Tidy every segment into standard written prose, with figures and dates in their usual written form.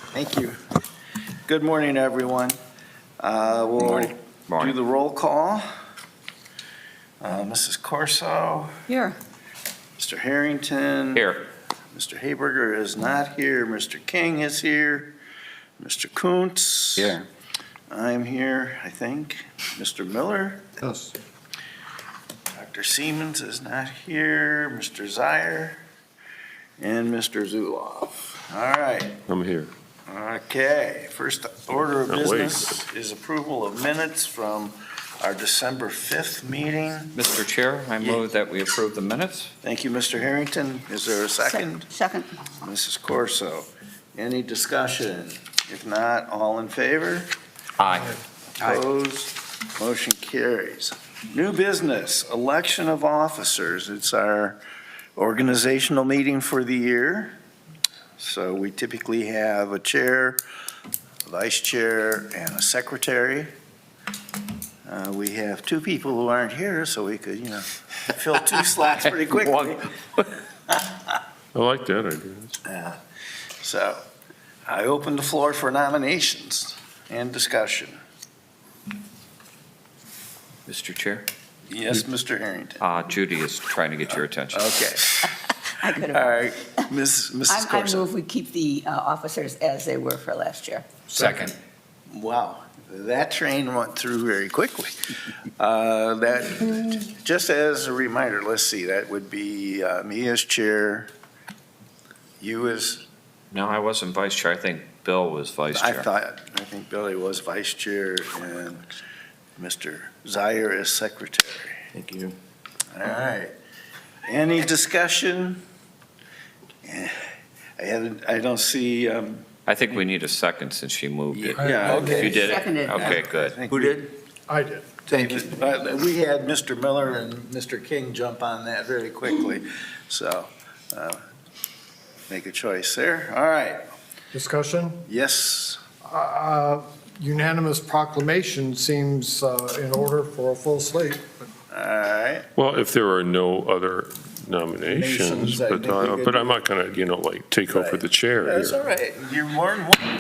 Thank you. Good morning, everyone. We'll do the roll call. Mrs. Corso. Here. Mr. Harrington. Here. Mr. Hayberger is not here. Mr. King is here. Mr. Kuntz. Here. I'm here, I think. Mr. Miller. Yes. Dr. Siemens is not here. Mr. Zier. And Mr. Zuloff. All right. I'm here. Okay, first order of Oh, wait. business is approval of minutes from our December 5th meeting. Mr. Chair, I move that we approve the minutes. Thank you, Mr. Harrington. Is there a second? Second. Mrs. Corso. Any discussion? If not, all in favor? Aye. Opposed? Motion carries. New business, election of officers. It's our organizational meeting for the year. So we typically have a chair, a vice chair, and a secretary. We have two people who aren't here, so we could, fill two slots pretty quickly. I like that idea. So I open the floor for nominations and discussion. Mr. Chair, Yes, Mr. Harrington. Judy is trying to get your attention. Okay. I could All have. right, Mrs. I Corso. move we keep the officers as they were for last year. Second. Wow, that train went through very quickly. That, just as a reminder, let's see, that would be me as chair, you as, No, I wasn't vice chair. I think Bill was vice chair. I think Billy was vice chair, and Mr. Zier as secretary. Thank you. All right. Any discussion? I don't see, I think we need a second since she moved it. yeah, okay. You did it? Seconded. Okay, I good. think Who did? I did. Thank you. We had Mr. Miller and Mr. King jump on that very quickly, so make a choice there. All right. Discussion? Yes, Unanimous proclamation seems in order for a full slate. all right. Well, if there are no other nominations, Nations, I think we could- but I'm not going to, take over the chair That's all here. right. You're more than one.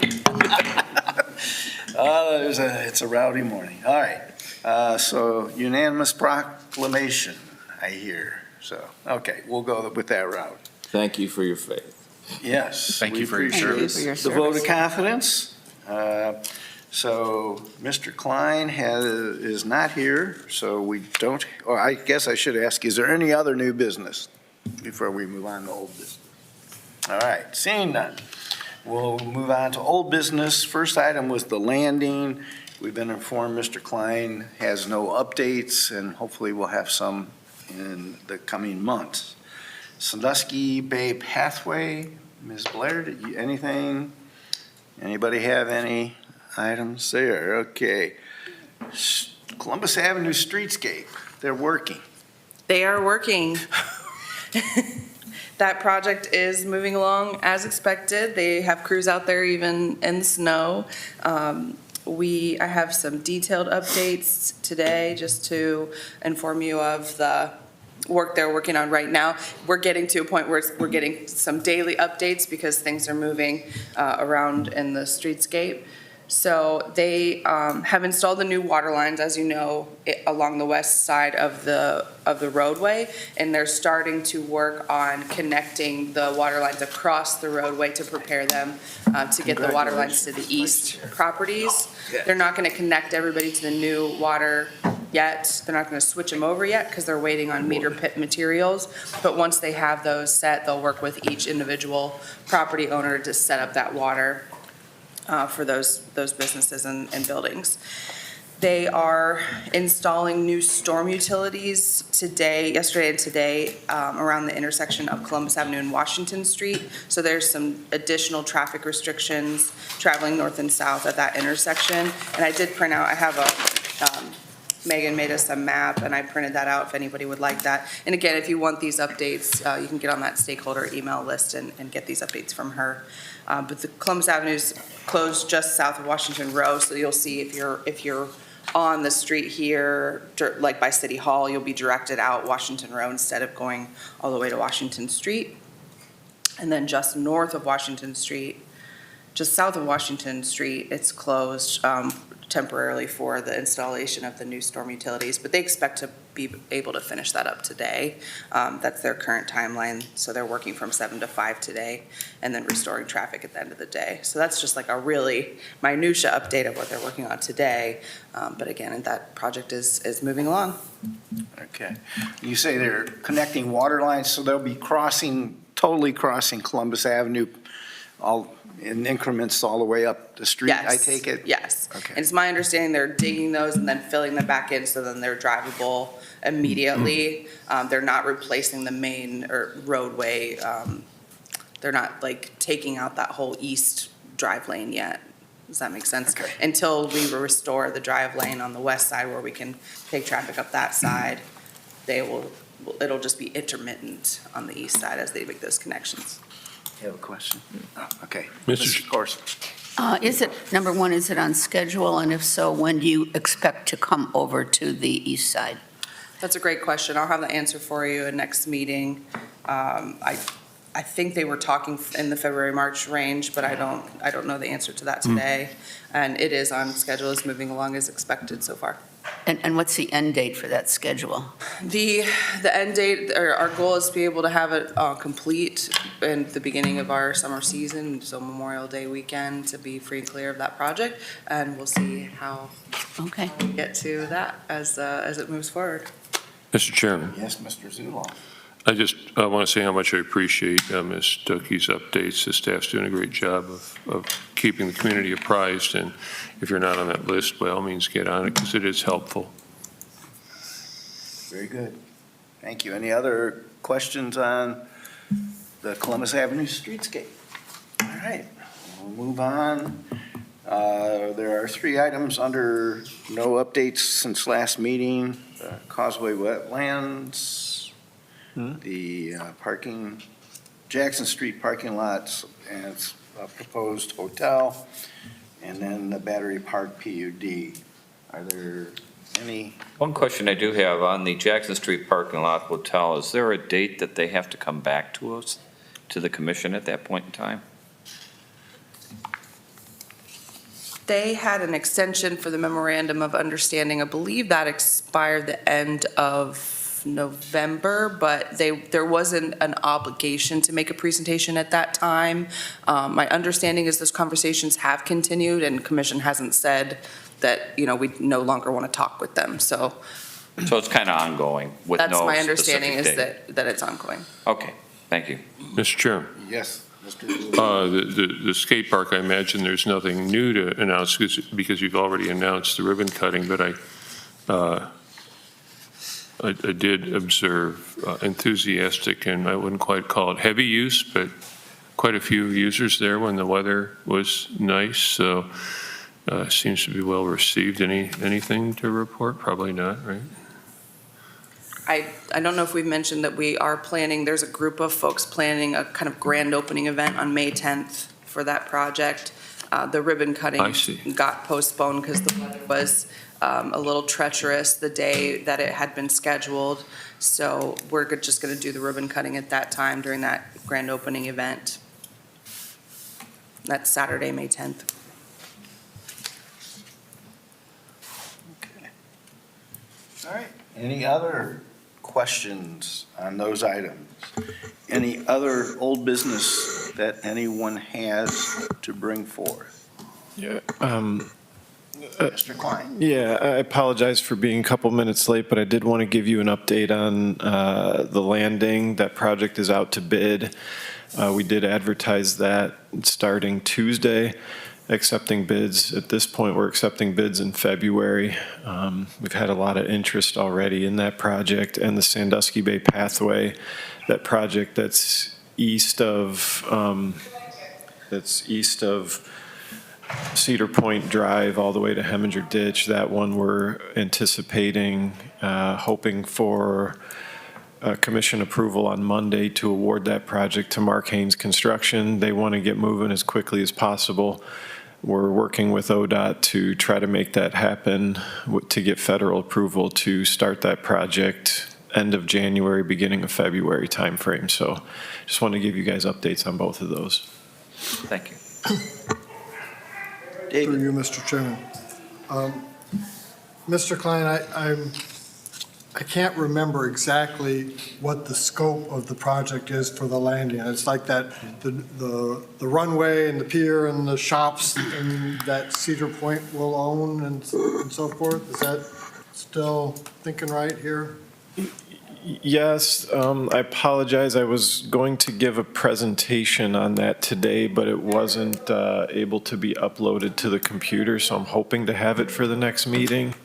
It's a rowdy morning. All right. So unanimous proclamation, I hear. So, okay, we'll go with that route. Thank you for your faith. Yes. Thank we you for your appreciate Thank you for your The vote of service. confidence. So Mr. Klein is not here, so we don't, or I guess I should ask, is there any other new business before we move on to old business? All right, seeing none, we'll move on to old business. First item was the landing. We've been informed Mr. Klein has no updates, and hopefully we'll have some in the coming months. Sandusky Bay Pathway, Ms. Blair, anything? Anybody have any items there? Okay. Columbus Avenue Streetscape, they're working. They are working. That project is moving along as expected. They have crews out there even in the snow. I have some detailed updates today just to inform you of the work they're working on right now. We're getting to a point where we're getting some daily updates because things are moving around in the streetscape. So they have installed the new water lines, as you know, along the west side of the roadway, and they're starting to work on connecting the water lines across the roadway to prepare them to get the water lines to the east properties. They're not going to connect everybody to the new water yet. They're not going to switch them over yet because they're waiting on meter pit materials. But once they have those set, they'll work with each individual property owner to set up that water for those businesses and buildings. They are installing new storm utilities yesterday and today, around the intersection of Columbus Avenue and Washington Street. So there's some additional traffic restrictions traveling north and south at that intersection. And I did print out, I have Megan made us a map, and I printed that out if anybody would like that. And again, if you want these updates, you can get on that stakeholder email list and get these updates from her. But the Columbus Avenue is closed just south of Washington Row, so you'll see if you're on the street here, like by City Hall, you'll be directed out Washington Row instead of going all the way to Washington Street. And then just north of Washington Street just south of Washington Street, it's closed temporarily for the installation of the new storm utilities, but they expect to be able to finish that up today. That's their current timeline, so they're working from 7 to 5 today, and then restoring traffic at the end of the day. So that's just like a really minutia update of what they're working on today. But again, that project is moving along. Okay. You say they're connecting water lines, so they'll be totally crossing Columbus Avenue all in increments all the way up the street, I Yes. take it? Yes. Okay. And it's my understanding they're digging those and then filling them back in so then they're drivable immediately. They're not replacing the main or roadway. They're not like taking out that whole east drive lane yet. Does that make sense? Okay. Until we restore the drive lane on the west side where we can take traffic up that side, it'll just be intermittent on the east side as they make those connections. You have a question? Oh, okay. Mr. Corson. Is it, number one, is it on schedule? And if so, when do you expect to come over to the east side? That's a great question. I'll have the answer for you in next meeting. I think they were talking in the February, March range, but I don't know the answer to that today. And it is on schedule, it's moving along as expected so far. And what's the end date for that schedule? The end date, or our goal is to be able to have it complete in the beginning of our summer season, so Memorial Day weekend, to be free and clear of that project. And we'll see how Okay. we get to that as it moves forward. Mr. Chairman, Yes, Mr. Zuloff. I just want to say how much I appreciate Ms. Stuckey's updates. The staff's doing a great job of keeping the community apprised, and if you're not on that list, by all means, get on it, because it is helpful. Very good. Thank you. Any other questions on the Columbus Avenue streetscape? All right, we'll move on. There are 3 items under no updates since last meeting. Causeway wetlands, the Jackson Street parking lots, and a proposed hotel, and then the Battery Park PUD. Are there any? One question I do have on the Jackson Street parking lot hotel, is there a date that they have to come back to us, to the commission at that point in time? They had an extension for the memorandum of understanding. I believe that expired the end of November, but there wasn't an obligation to make a presentation at that time. My understanding is those conversations have continued, and commission hasn't said that, we no longer want to talk with them. So it's kind of ongoing with no that's my understanding, is specific date. that it's ongoing. Okay, thank you. Mr. Chairman, Yes, Mr. Zuloff. the skate park, I imagine there's nothing new to announce because you've already announced the ribbon cutting, but I did observe enthusiastic, and I wouldn't quite call it heavy use, but quite a few users there when the weather was nice, so seems to be well received. Anything to report? Probably not, right? I don't know if we've mentioned that we are planning, there's a group of folks planning a kind of grand opening event on May 10th for that project. The ribbon cutting I see. got postponed because the weather was a little treacherous the day that it had been scheduled. So we're just going to do the ribbon cutting at that time during that grand opening event. That's Saturday, May 10th. Okay. All right. Any other questions on those items? Any other old business that anyone has to bring forth? Yeah, Mr. Klein? yeah, I apologize for being a couple minutes late, but I did want to give you an update on the landing. That project is out to bid. We did advertise that starting Tuesday, accepting bids. At this point, we're accepting bids in February. We've had a lot of interest already in that project, and the Sandusky Bay Pathway, that project that's east of Cedar Point Drive all the way to Heminger Ditch. That one we're anticipating, hoping for commission approval on Monday to award that project to Mark Haynes Construction. They want to get moving as quickly as possible. We're working with ODOT to try to make that happen, to get federal approval to start that project end of January, beginning of February timeframe. So just want to give you guys updates on both of those. Thank you. David. Through you, Mr. Chairman. Mr. Klein, I can't remember exactly what the scope of the project is for the landing. It's like that, the runway and the pier and the shops and that Cedar Point will own and so forth. Is that still thinking right here? Yes, I apologize. I was going to give a presentation on that today, but it wasn't able to be uploaded to the computer, so I'm hoping to have it for the next meeting.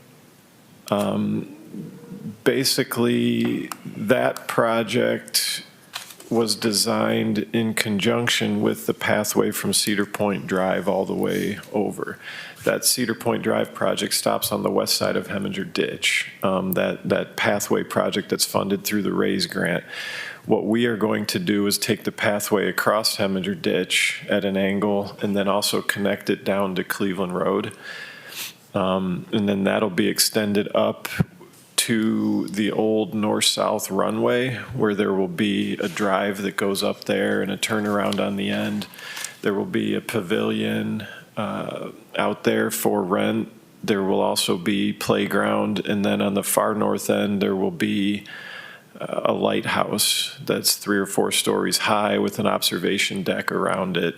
Basically, that project was designed in conjunction with the pathway from Cedar Point Drive all the way over. That Cedar Point Drive project stops on the west side of Heminger Ditch, that pathway project that's funded through the RAISE grant. What we are going to do is take the pathway across Heminger Ditch at an angle and then also connect it down to Cleveland Road. And then that'll be extended up to the old north-south runway where there will be a drive that goes up there and a turnaround on the end. There will be a pavilion out there for rent. There will also be playground, and then on the far north end, there will be a lighthouse that's 3 or 4 stories high with an observation deck around it.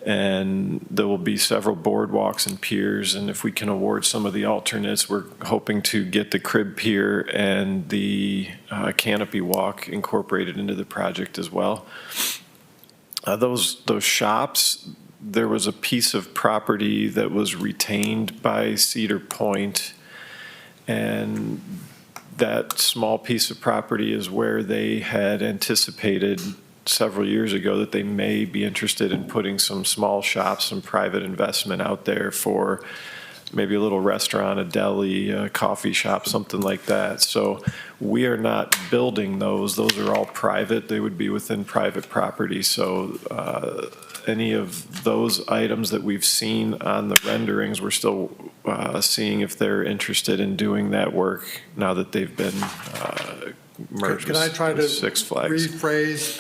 And there will be several boardwalks and piers, and if we can award some of the alternates, we're hoping to get the crib pier and the canopy walk incorporated into the project as well. Those shops, there was a piece of property that was retained by Cedar Point, and that small piece of property is where they had anticipated several years ago that they may be interested in putting some small shops, some private investment out there for maybe a little restaurant, a deli, a coffee shop, something like that. So we are not building those. Those are all private. They would be within private property. So any of those items that we've seen on the renderings, we're still seeing if they're interested in doing that work now that they've been merged Can I try to with Six Flags. rephrase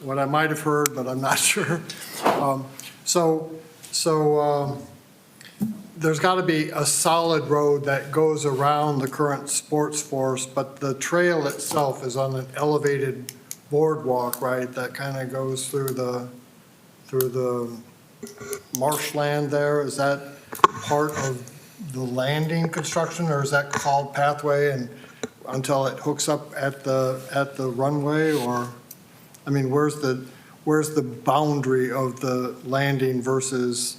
what I might have heard, but I'm not sure? There's got to be a solid road that goes around the current sports force, but the trail itself is on an elevated boardwalk, right? That kind of goes through the marshland there. Is that part of the landing construction, or is that called pathway and until it hooks up at the runway? Or, I mean, where's the boundary of the landing versus,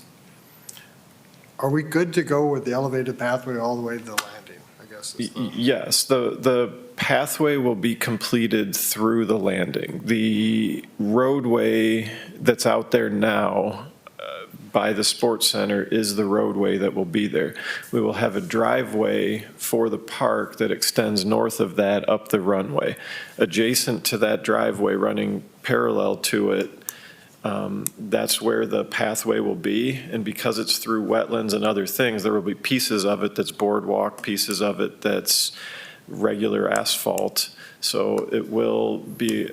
are we good to go with the elevated pathway all the way to the landing, I guess? Yes, the pathway will be completed through the landing. The roadway that's out there now by the sports center is the roadway that will be there. We will have a driveway for the park that extends north of that up the runway. Adjacent to that driveway, running parallel to it, that's where the pathway will be. And because it's through wetlands and other things, there will be pieces of it that's boardwalk, pieces of it that's regular asphalt. So it will be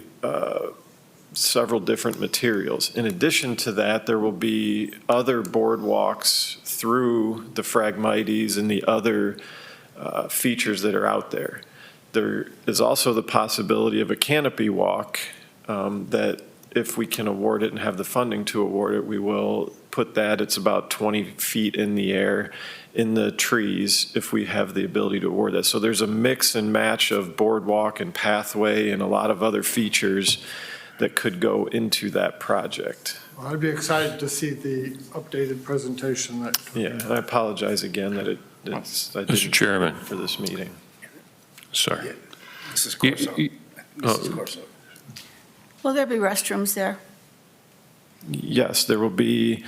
several different materials. In addition to that, there will be other boardwalks through the Phragmites and the other features that are out there. There is also the possibility of a canopy walk that if we can award it and have the funding to award it, we will put that. It's about 20 feet in the air in the trees if we have the ability to award that. So there's a mix and match of boardwalk and pathway and a lot of other features that could go into that project. Well, I'd be excited to see the updated presentation that. Yeah, and I apologize again that it's. I Mr. didn't Chairman. for this meeting. Sorry. Mrs. Corso. Mrs. Corso. Will there be restrooms there? Yes, there will be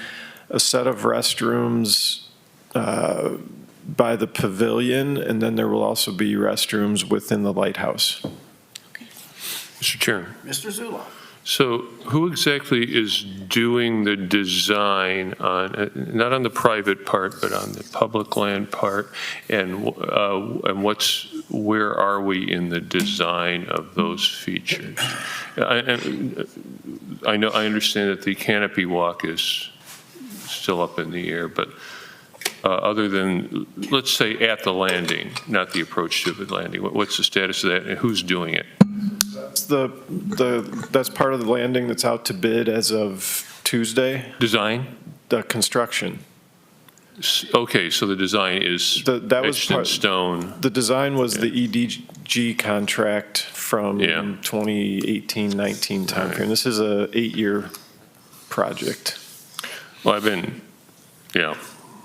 a set of restrooms by the pavilion, and then there will also be restrooms within the lighthouse. Mr. Chairman. Mr. Zullo. So who exactly is doing the design on, not on the private part, but on the public land part? And where are we in the design of those features? I understand that the canopy walk is still up in the air, but other than, let's say, at the landing, not the approach to the landing, what's the status of that, and who's doing it? That's part of the landing that's out to bid as of Tuesday, Design? the construction. Okay, so the design is That was etched in part, stone. the design was the EDG contract from Yeah. 2018-19 timeframe. This is a 8-year project. Well, yeah,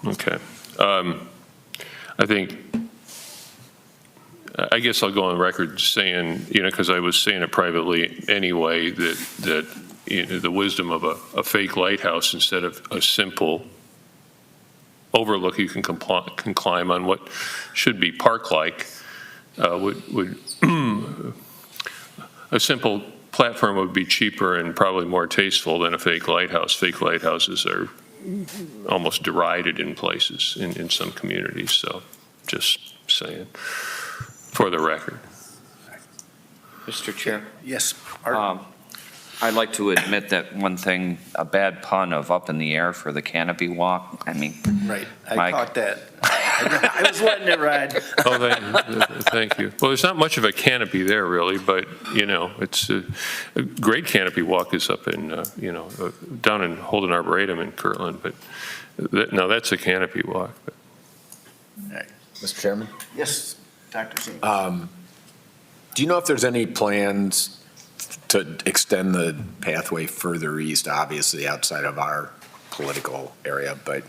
okay. I guess I'll go on record saying, because I was saying it privately anyway, that the wisdom of a fake lighthouse instead of a simple overlook you can climb on what should be park-like would a simple platform would be cheaper and probably more tasteful than a fake lighthouse. Fake lighthouses are almost derided in places in some communities, so just saying, for the record. Mr. Chair? Yes. Art? I'd like to admit that one thing, a bad pun of up in the air for the canopy walk. I mean, Right, I Mike. caught that. I was letting it ride. Oh, thank you. Well, there's not much of a canopy there, really, but, it's a great canopy walk is up in, down in Holden Arboretum in Kirtland, but now that's a canopy walk. But. Mr. Chairman, Yes, Dr. Singh. do you know if there's any plans to extend the pathway further east, obviously outside of our political area, but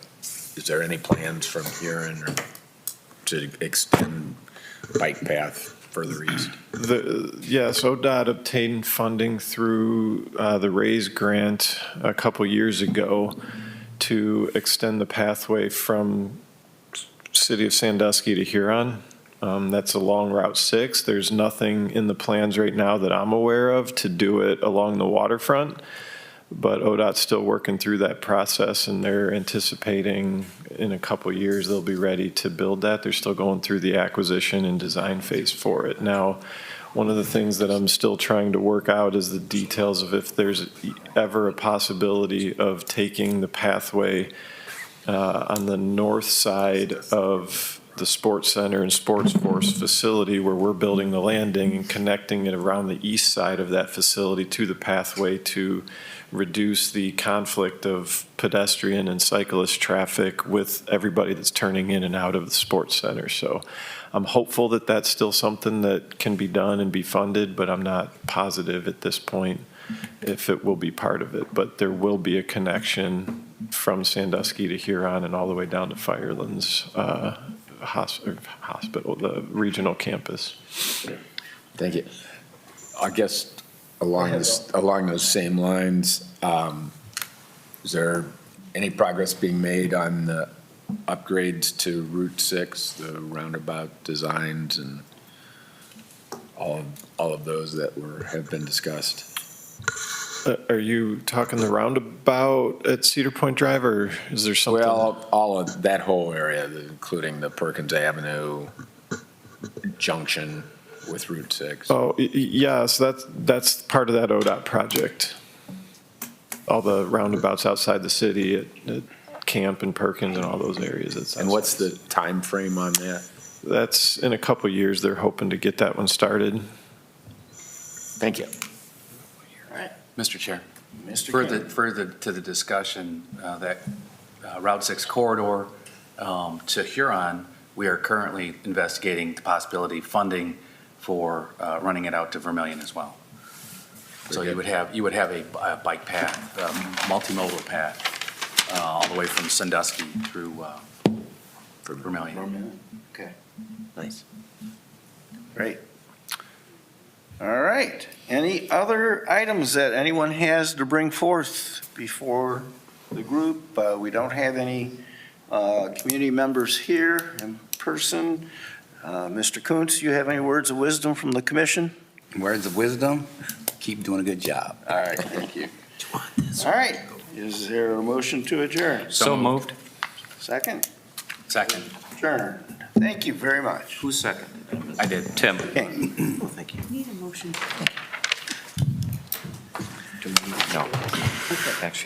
is there any plans from here to extend bike path further east? Yes, ODOT obtained funding through the RAISE grant a couple years ago to extend the pathway from City of Sandusky to Huron. That's along Route 6. There's nothing in the plans right now that I'm aware of to do it along the waterfront, but ODOT's still working through that process, and they're anticipating in a couple years they'll be ready to build that. They're still going through the acquisition and design phase for it. Now, one of the things that I'm still trying to work out is the details of if there's ever a possibility of taking the pathway on the north side of the sports center and sports force facility where we're building the landing and connecting it around the east side of that facility to the pathway to reduce the conflict of pedestrian and cyclist traffic with everybody that's turning in and out of the sports center. So I'm hopeful that that's still something that can be done and be funded, but I'm not positive at this point if it will be part of it. But there will be a connection from Sandusky to Huron and all the way down to Firelands hospital, the regional campus. Thank you. I guess along those same lines, is there any progress being made on the upgrades to Route 6, the roundabout designs and all of those that have been discussed? Are you talking the roundabout at Cedar Point Drive, or is there something? Well, all of that whole area, including the Perkins Avenue junction with Route 6. Oh, yes, that's part of that ODOT project. All the roundabouts outside the city at Camp and Perkins and all those areas. And what's the time frame on that? That's in a couple years. They're hoping to get that one started. Thank you. Mr. Chair, Mr. further to the discussion, that Route 6 corridor to Huron, we are currently investigating the possibility of funding for running it out to Vermillion as well. So you would have a bike path, multimodal path, all the way from Sandusky through Vermillion. Okay, Nice. great. All right. Any other items that anyone has to bring forth before the group? We don't have any community members here in person. Mr. Kuntz, you have any words of wisdom from the commission? Words of wisdom, keep doing a good job. All right, thank you. All right, is there a motion to adjourn? So moved. Second? Second. Adjourn. Thank you very much. Who's second? I did. Tim. King. Oh, thank you. Need a motion. No. Actually.